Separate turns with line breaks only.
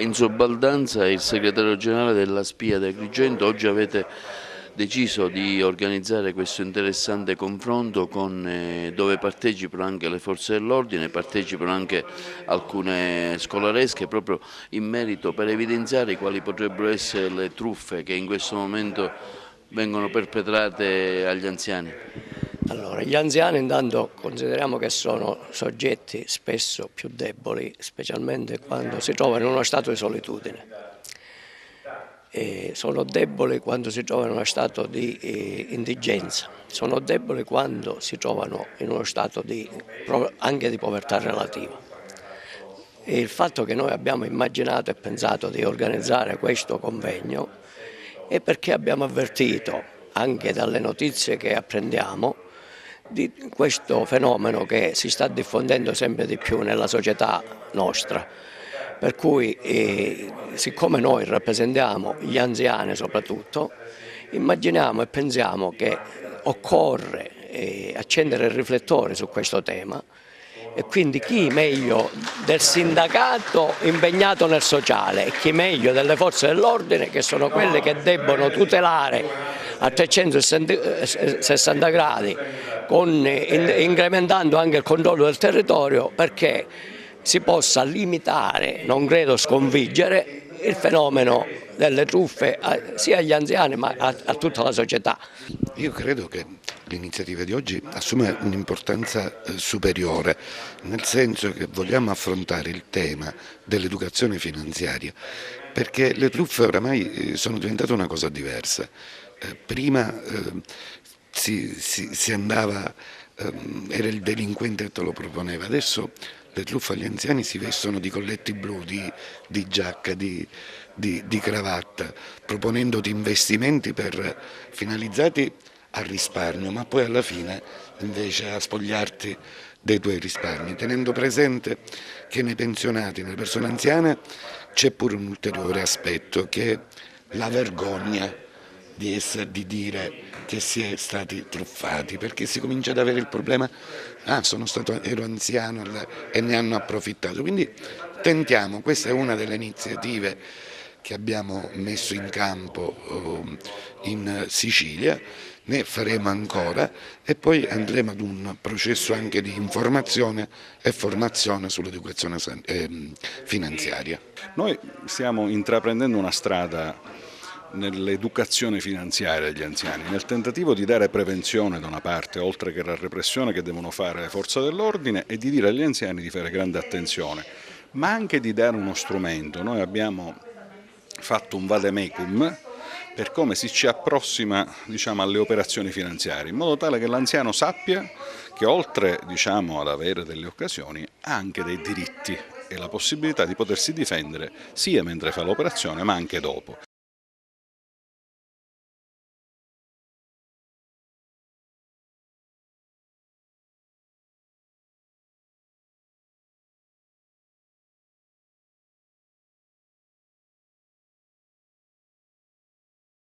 E in subaldanza è il segretario generale della Spia di Agrigento. Oggi avete deciso di organizzare questo interessante confronto dove partecipano anche le forze dell'ordine, partecipano anche alcune scolaresche proprio in merito per evidenziare quali potrebbero essere le truffe che in questo momento vengono perpetrate agli anziani.
Allora, gli anziani intanto consideriamo che sono soggetti spesso più deboli, specialmente quando si trovano in uno stato di solitudine. Sono deboli quando si trovano in uno stato di indigenza, sono deboli quando si trovano in uno stato anche di povertà relativa. E il fatto che noi abbiamo immaginato e pensato di organizzare questo convegno è perché abbiamo avvertito, anche dalle notizie che apprendiamo, di questo fenomeno che si sta diffondendo sempre di più nella società nostra. Per cui, siccome noi rappresentiamo gli anziani soprattutto, immaginiamo e pensiamo che occorre accendere il riflettore su questo tema, e quindi chi meglio del sindacato impegnato nel sociale e chi meglio delle forze dell'ordine, che sono quelle che debbono tutelare a 360 gradi, incrementando anche il controllo del territorio, perché si possa limitare, non credo sconfiggere, il fenomeno delle truffe sia agli anziani ma a tutta la società.
Io credo che l'iniziativa di oggi assume un'importanza superiore, nel senso che vogliamo affrontare il tema dell'educazione finanziaria, perché le truffe oramai sono diventate una cosa diversa. Prima si andava, era il delinquente che te lo proponeva, adesso le truffe agli anziani si vestono di colletti blu, di giacca, di cravatta, proponendoti investimenti finalizzati al risparmio, ma poi alla fine invece a spogliarti dei tuoi risparmi, tenendo presente che nei pensionati, nelle persone anziane, c'è pure un ulteriore aspetto, che è la vergogna di dire che si è stati truffati, perché si comincia ad avere il problema: ero anziano e ne hanno approfittato. Quindi tentiamo, questa è una delle iniziative che abbiamo messo in campo in Sicilia, ne faremo ancora e poi andremo ad un processo anche di informazione e formazione sull'educazione finanziaria.
Noi stiamo intraprendendo una strada nell'educazione finanziaria degli anziani, nel tentativo di dare prevenzione da una parte, oltre che la repressione che devono fare le forze dell'ordine, e di dire agli anziani di fare grande attenzione, ma anche di dare uno strumento. Noi abbiamo fatto un vademecum per come si ci approssima, diciamo, alle operazioni finanziarie, in modo tale che l'anziano sappia che oltre, diciamo, ad avere delle occasioni ha anche dei diritti e la possibilità di potersi difendere sia mentre fa l'operazione ma anche dopo.